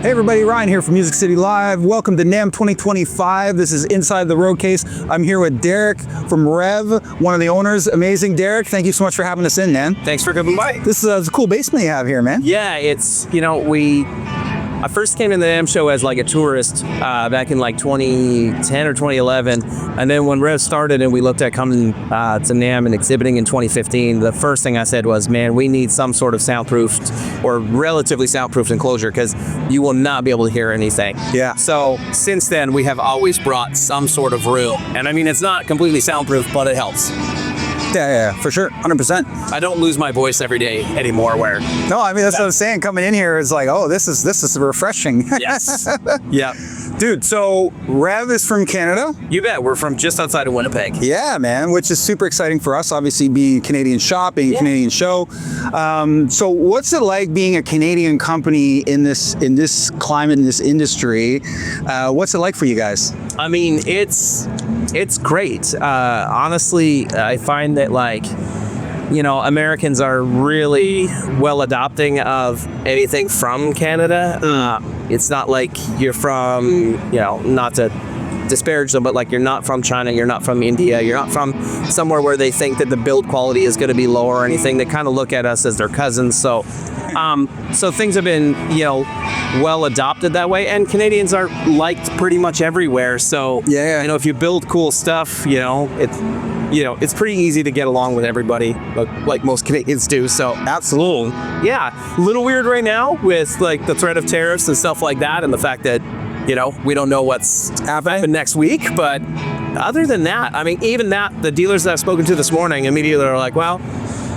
Hey everybody, Ryan here from Music City Live. Welcome to NAMM 2025. This is Inside the Roadcase. I'm here with Derek from Revv, one of the owners. Amazing, Derek. Thank you so much for having us in, man. Thanks for coming by. This is a cool basement you have here, man. Yeah, it's, I first came to the NAMM show as like a tourist back in like 2010 or 2011. And then when Revv started and we looked at coming to NAMM and exhibiting in 2015, the first thing I said was, man, we need some sort of soundproofed or relatively soundproofed enclosure because you will not be able to hear anything. Yeah. So since then, we have always brought some sort of room. And I mean, it's not completely soundproof, but it helps. Yeah, for sure, 100%. I don't lose my voice every day anymore. No, I mean, that's what I'm saying. Coming in here is like, oh, this is refreshing. Yes. Yeah. Dude, so Revv is from Canada? You bet. We're from just outside of Winnipeg. Yeah, man, which is super exciting for us, obviously being a Canadian shop, being a Canadian show. So what's it like being a Canadian company in this climate, in this industry? What's it like for you guys? I mean, it's great. Honestly, I find that Americans are really well adopting of anything from Canada. It's not like you're from, not to disparage them, but like you're not from China, you're not from India, you're not from somewhere where they think that the build quality is going to be lower or anything. They kind of look at us as their cousins. So things have been, well adopted that way, and Canadians are liked pretty much everywhere. So if you build cool stuff, it's pretty easy to get along with everybody, like most Canadians do. So Absolutely. Yeah, a little weird right now with like the threat of tariffs and stuff like that, and the fact that we don't know what's happening next week. But other than that, I mean, even that, the dealers that I've spoken to this morning immediately are like, well,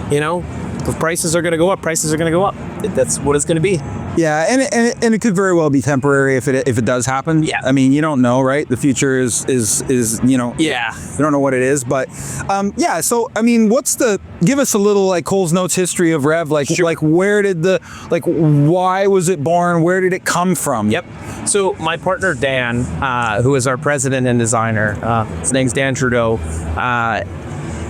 if prices are going to go up, prices are going to go up. That's what it's going to be. Yeah, and it could very well be temporary if it does happen. Yeah. I mean, you don't know, right? The future is Yeah. You don't know what it is, but so I mean, give us a little like Cole's Notes history of Revv, why was it born? Where did it come from? Yep. So my partner Dan, who is our president and designer, his name's Dan Trudeau.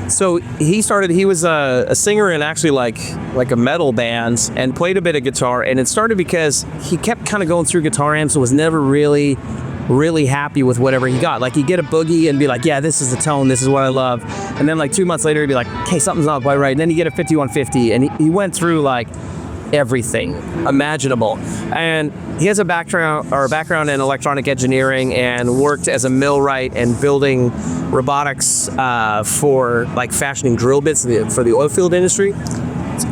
So he was a singer in actually like a metal band and played a bit of guitar, and it started because he kept kind of going through guitar amps and was never really happy with whatever he got. Like he'd get a boogie and be like, yeah, this is the tone, this is what I love. And then like 2 months later he'd be like, okay, something's not quite right. And then he'd get a 5150, and he went through like everything imaginable. And he has a background in electronic engineering and worked as a millwright and building robotics for like fashioning drill bits for the oil field industry.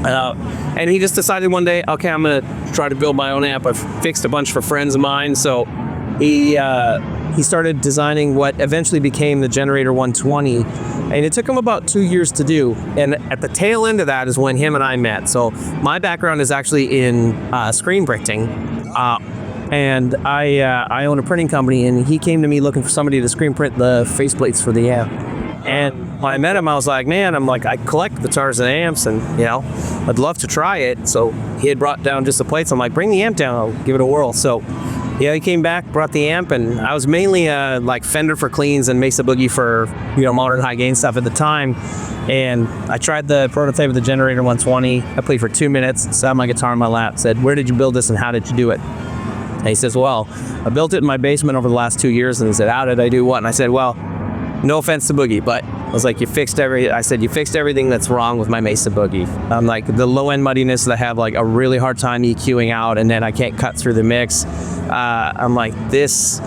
And he just decided one day, okay, I'm gonna try to build my own amp. I've fixed a bunch for friends of mine. So he started designing what eventually became the Generator 120. And it took him about 2 years to do. And at the tail end of that is when him and I met. So my background is actually in screen printing. And I own a printing company, and he came to me looking for somebody to screen print the faceplates for the amp. And when I met him, I was like, man, I collect guitars and amps, and I'd love to try it. So he had brought down just the plates. I'm like, bring the amp down, I'll give it a whirl. So yeah, he came back, brought the amp, and I was mainly like Fender for cleans and Mesa Boogie for modern high gain stuff at the time. And I tried the prototype of the Generator 120. I played for 2 minutes, sat my guitar in my lap, said, where did you build this and how did you do it? And he says, well, I built it in my basement over the last 2 years. And he said, how did I do what? And I said, well, no offense to Boogie, but I was like, you fixed everything that's wrong with my Mesa Boogie. I'm like, the low end muddiness that I have like a really hard time EQing out, and then I can't cut through the mix. I'm like, this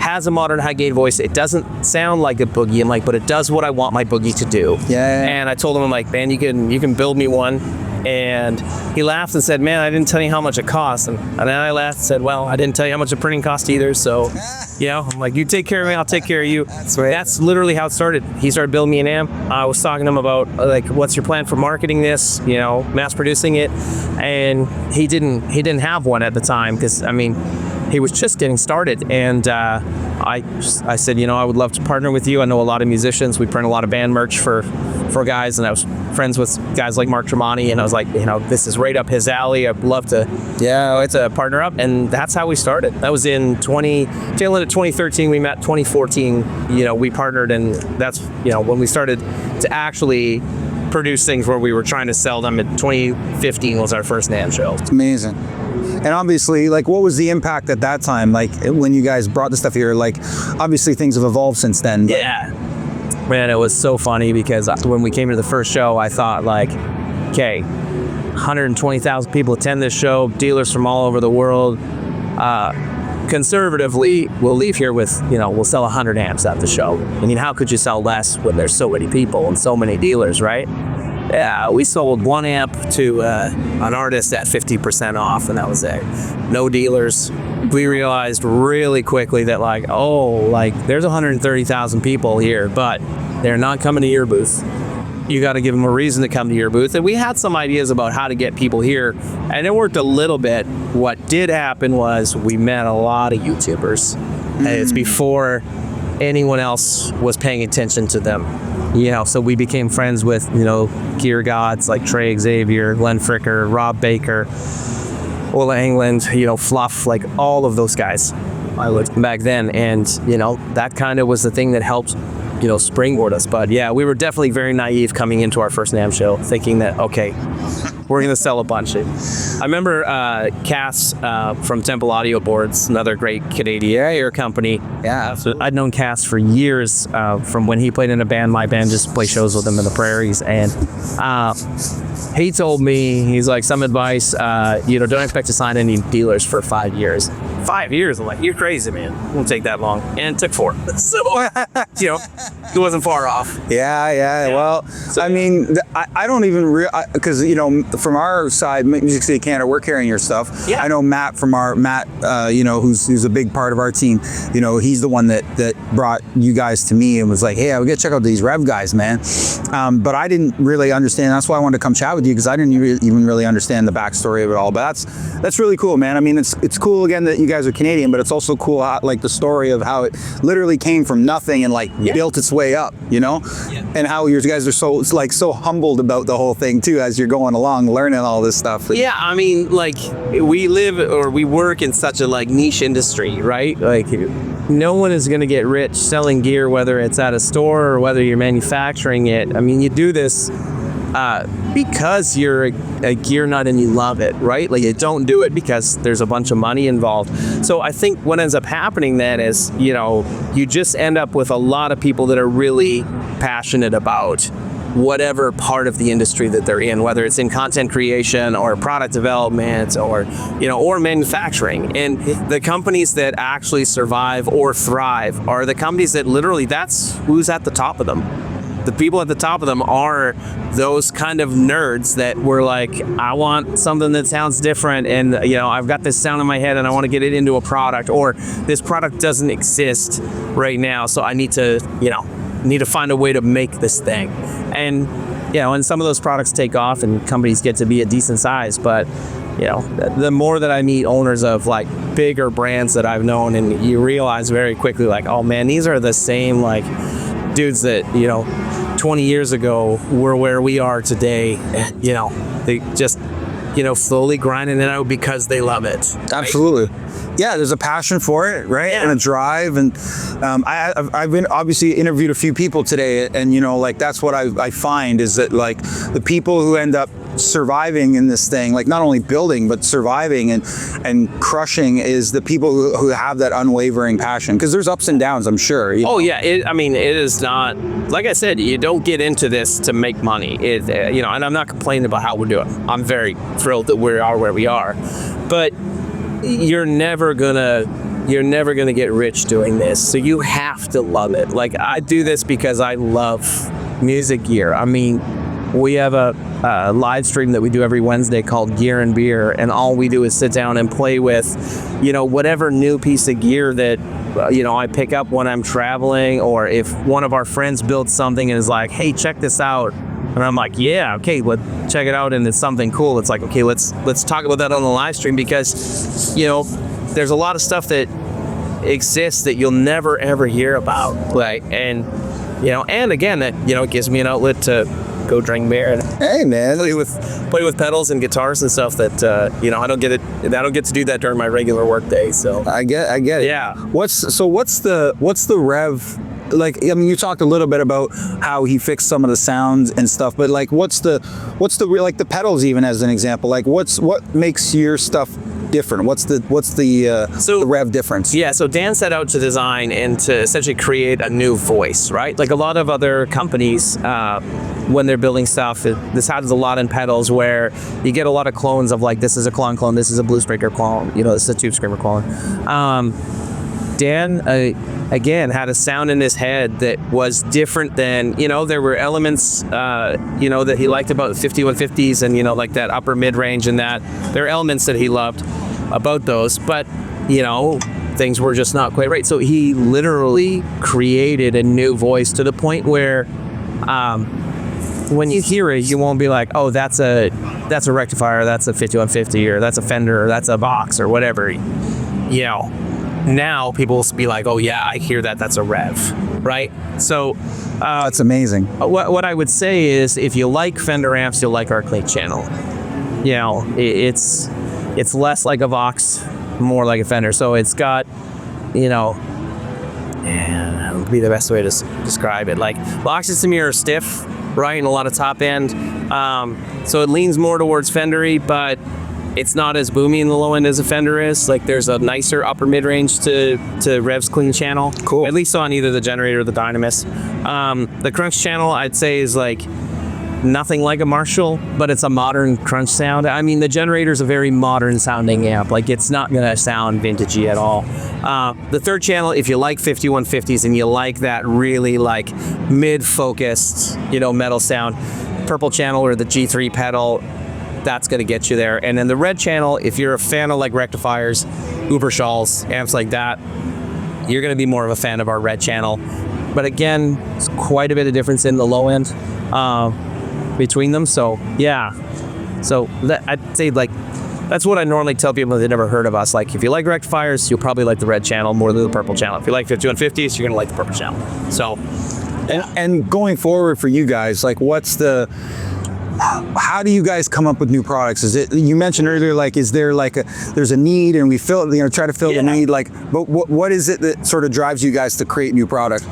has a modern high gain voice. It doesn't sound like a Boogie. I'm like, but it does what I want my Boogie to do. Yeah. And I told him, I'm like, man, you can build me one. And he laughed and said, man, I didn't tell you how much it cost. And then I laughed and said, well, I didn't tell you how much the printing cost either. So, I'm like, you take care of me, I'll take care of you. That's right. That's literally how it started. He started building me an amp. I was talking to him about, like, what's your plan for marketing this, mass producing it. And he didn't have one at the time because, I mean, he was just getting started. And I said, I would love to partner with you. I know a lot of musicians. We print a lot of band merch for guys, and I was friends with guys like Mark Tremonti, and I was like, this is right up his alley. I'd love to partner up. And that's how we started. That was in tail end of 2013. We met 2014. We partnered, and that's when we started to actually produce things where we were trying to sell them. In 2015 was our first NAMM show. It's amazing. And obviously, like, what was the impact at that time? Like, when you guys brought the stuff here, like, obviously things have evolved since then. Yeah. Man, it was so funny because when we came to the first show, I thought, like, okay, 120,000 people attend this show, dealers from all over the world. Conservatively, we'll leave here with, we'll sell 100 amps at the show. I mean, how could you sell less when there's so many people and so many dealers, right? Yeah, we sold 1 amp to an artist at 50% off, and that was it. No dealers. We realized really quickly that, there's 130,000 people here, but they're not coming to your booth. You got to give them a reason to come to your booth. And we had some ideas about how to get people here, and it worked a little bit. What did happen was we met a lot of YouTubers. And it's before anyone else was paying attention to them. So we became friends with, gear gods like Trey Xavier, Glenn Fricker, Rob Baker, Ola England, Fluff, like all of those guys I looked back then. And, that kind of was the thing that helped springboard us. But yeah, we were definitely very naive coming into our first NAMM show, thinking that, okay, we're going to sell a bunch. I remember Cass from Temple Audio Boards, another great Canadian company. Yeah. So I'd known Cass for years from when he played in a band. My band just play shows with him in the prairies. And he told me, he's like, some advice, don't expect to sign any dealers for 5 years. 5 years? I'm like, you're crazy, man. It won't take that long. And it took 4. So, it wasn't far off. Yeah. Well, so, I mean, I don't even because, from our side, Music City Canada, we're carrying your stuff. Yeah. I know Matt who's a big part of our team. He's the one that brought you guys to me and was like, hey, we got to check out these Revv guys, man. But I didn't really understand. That's why I wanted to come chat with you, because I didn't even really understand the backstory of it all. But that's really cool, man. I mean, it's cool again that you guys are Canadian, but it's also cool how, like, the story of how it literally came from nothing and built its way up, and how you guys are so humbled about the whole thing too, as you're going along learning all this stuff. Yeah, I mean, we work in such a niche industry, right? No one is going to get rich selling gear, whether it's at a store or whether you're manufacturing it. I mean, you do this because you're a gear nut and you love it, right? You don't do it because there's a bunch of money involved. So I think what ends up happening then is, you just end up with a lot of people that are really passionate about whatever part of the industry that they're in, whether it's in content creation or product development or manufacturing. And the companies that actually survive or thrive are the companies that literally, that's who's at the top of them. The people at the top of them are those kind of nerds that were like, I want something that sounds different, and I've got this sound in my head and I want to get it into a product, or this product doesn't exist right now, so I need to find a way to make this thing. And and some of those products take off and companies get to be a decent size, but the more that I meet owners of bigger brands that I've known, and you realize very quickly, oh man, these are the same dudes that 20 years ago were where we are today. And, they just slowly grinding it out because they love it. Absolutely. Yeah, there's a passion for it, right? Yeah. And a drive. And I've been obviously interviewed a few people today, and that's what I find is that the people who end up surviving in this thing, not only building but surviving and crushing, is the people who have that unwavering passion, because there's ups and downs, I'm sure. Oh yeah, it is not, like I said, you don't get into this to make money. And I'm not complaining about how we're doing. I'm very thrilled that we are where we are, but you're never gonna get rich doing this. So you have to love it. I do this because I love music gear. I mean, we have a live stream that we do every Wednesday called Gear and Beer, and all we do is sit down and play with, whatever new piece of gear that, I pick up when I'm traveling, or if one of our friends builds something and is like, hey, check this out. And I'm like, yeah, okay, let's check it out, and it's something cool. It's like, okay, let's talk about that on the live stream, because, there's a lot of stuff that exists that you'll never ever hear about. And again, that, it gives me an outlet to go drink beer and hey man, play with pedals and guitars and stuff that I don't get to do that during my regular work day. So I get it. Yeah. What's the Revv like, I mean, you talked a little bit about how he fixed some of the sounds and stuff, but like, what's the real, like the pedals even as an example, like what makes your stuff different? What's the Revv difference? Yeah, so Dan set out to design and to essentially create a new voice, right? Like a lot of other companies, when they're building stuff, this happens a lot in pedals where you get a lot of clones of like, this is a clone, this is a Blues Breaker clone, you know, this is a Tube Screamer clone. Dan, again, had a sound in his head that was different than, you know, there were elements, you know, that he liked about the 5150s and, you know, like that upper mid-range and that. There are elements that he loved about those, but, you know, things were just not quite right. So he literally created a new voice to the point where when you hear it, you won't be like, oh, that's a rectifier, that's a 5150, or that's a Fender, or that's a Vox, or whatever, you know. Now people will be like, oh yeah, I hear that, that's a Revv, right? So that's amazing. What I would say is, if you like Fender amps, you'll like our clean channel. You know, it's less like a Vox, more like a Fender. So it's got, you know, that would be the best way to describe it. Like Voxes to me are stiff, right, and a lot of top end. So it leans more towards Fender-y, but it's not as boomy in the low end as a Fender is. Like there's a nicer upper mid-range to Revv's clean channel. Cool. At least on either the Generator or the Dynamis. The crunch channel, I'd say, is like nothing like a Marshall, but it's a modern crunch sound. I mean, the Generator's a very modern sounding amp. Like it's not gonna sound vintagey at all. The third channel, if you like 5150s and you like that really like mid-focused, you know, metal sound, purple channel or the G3 pedal, that's going to get you there. And then the red channel, if you're a fan of like rectifiers, Uberschalls, amps like that, you're going to be more of a fan of our red channel. But again, it's quite a bit of difference in the low end between them. So yeah, so I'd say like that's what I normally tell people that never heard of us. Like if you like rectifiers, you'll probably like the red channel more than the purple channel. If you like 5150s, you're going to like the purple channel. So and going forward for you guys, like how do you guys come up with new products? Is it, you mentioned earlier, like, is there like there's a need and we fill, you know, try to fill the need, like, but what is it that sort of drives you guys to create new product?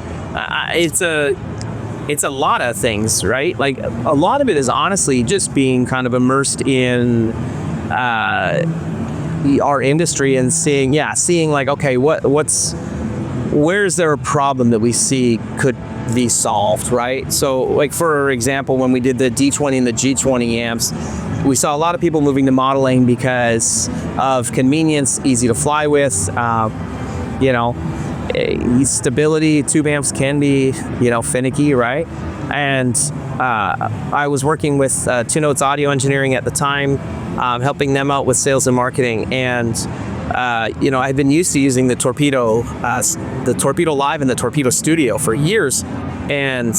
It's a lot of things, right? Like a lot of it is honestly just being kind of immersed in our industry and seeing like, okay, where is there a problem that we see could be solved, right? So like for example, when we did the D20 and the G20 amps, we saw a lot of people moving to modeling because of convenience, easy to fly with, you know, stability. Tube amps can be, you know, finicky, right? And I was working with Two Notes Audio Engineering at the time, helping them out with sales and marketing, and you know, I've been used to using the Torpedo Live and the Torpedo Studio for years, and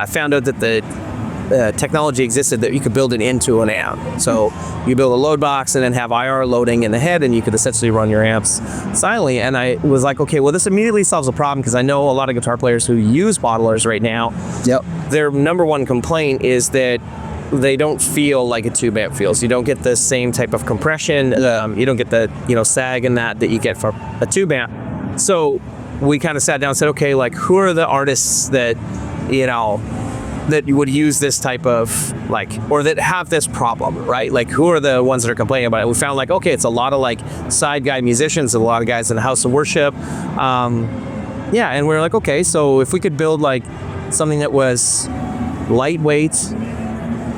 found out that the technology existed that you could build it into an amp. So you build a load box and then have IR loading in the head, and you could essentially run your amps silently. And I was like, okay, well, this immediately solves a problem, because I know a lot of guitar players who use modelers right now. Yep. Their number one complaint is that they don't feel like a tube amp feels. You don't get the same type of compression. You don't get the, you know, sag and that you get from a tube amp. So we kind of sat down and said, okay, like, who are the artists that, you know, that you would use this type of, like, or that have this problem, right? Like, who are the ones that are complaining about it? We found, like, okay, it's a lot of like side guy musicians, a lot of guys in the house of worship. Yeah, and we're like, okay, so if we could build like something that was lightweight,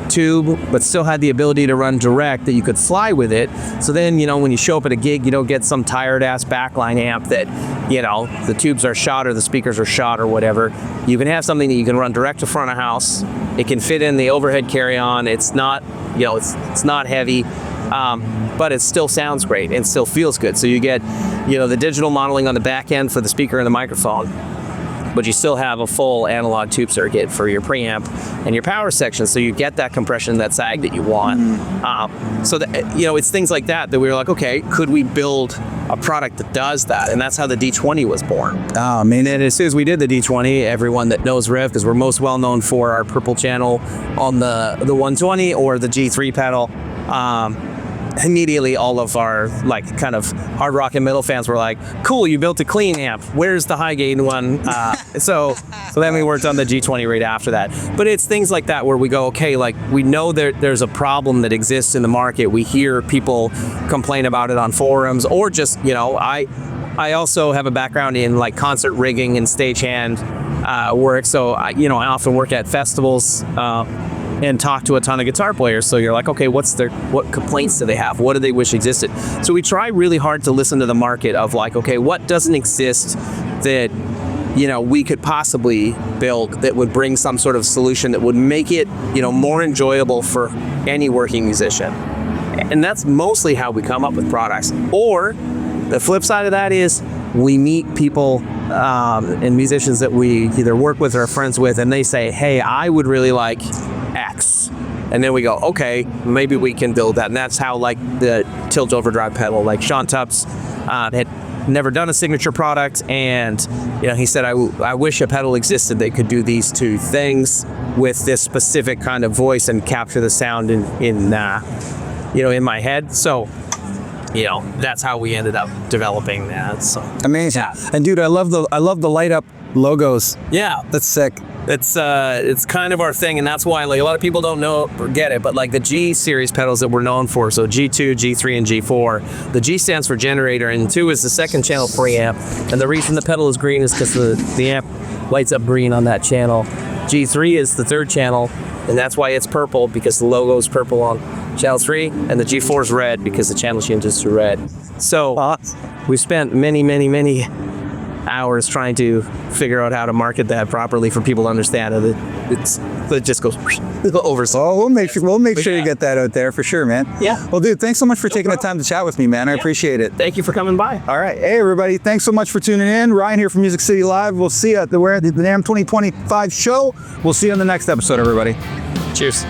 tube, but still had the ability to run direct, that you could fly with it. So then, you know, when you show up at a gig, you don't get some tired ass backline amp that, you know, the tubes are shot or the speakers are shot or whatever. You can have something that you can run direct to front of house. It can fit in the overhead carry-on. It's not, you know, it's not heavy, but it still sounds great and still feels good. So you get, you know, the digital modeling on the back end for the speaker and the microphone, but you still have a full analog tube circuit for your preamp and your power section, so you get that compression, that sag that you want. So that, you know, it's things like that we were like, okay, could we build a product that does that? And that's how the D20 was born. Oh, man. And as soon as we did the D20, everyone that knows Revv, because we're most well known for our purple channel on the 120 or the G3 pedal, immediately all of our like kind of hard rock and metal fans were like, cool, you built a clean amp, where's the high gain one? So then we worked on the G20 right after that. But it's things like that where we go, okay, like we know there's a problem that exists in the market. We hear people complain about it on forums, or just, you know, I also have a background in like concert rigging and stagehand work, so I often work at festivals and talk to a ton of guitar players. So you're like, okay, what complaints do they have? What do they wish existed? So we try really hard to listen to the market of like, okay, what doesn't exist that, you know, we could possibly build that would bring some sort of solution that would make it, you know, more enjoyable for any working musician. And that's mostly how we come up with products. Or the flip side of that is we meet people and musicians that we either work with or are friends with, and they say, hey, I would really like X. And then we go, okay, maybe we can build that. And that's how like the tilt overdrive pedal, like Shawn Tubbs had never done a signature product, and you know, he said, I wish a pedal existed that could do these two things with this specific kind of voice and capture the sound in my head. So, you know, that's how we ended up developing that. So amazing. Yeah. And dude, I love the light up logos. Yeah, that's sick. It's kind of our thing, and that's why like a lot of people don't know or get it, but like the G series pedals that we're known for, so G2, G3, and G4, the G stands for generator, and 2 is the second channel preamp, and the reason the pedal is green is because the amp lights up green on that channel. G3 is the third channel, and that's why it's purple, because the logo is purple on channel 3, and the G4 is red because the channel changes to red. So we spent many hours trying to figure out how to market that properly for people to understand it just goes over. So we'll make sure you get that out there for sure, man. Yeah. Well, dude, thanks so much for taking the time to chat with me, man. I appreciate it. Thank you for coming by. All right. Hey, everybody. Thanks so much for tuning in. Ryan here from Music City Live. We'll see you at the NAMM 2025 show. We'll see you on the next episode, everybody. Cheers.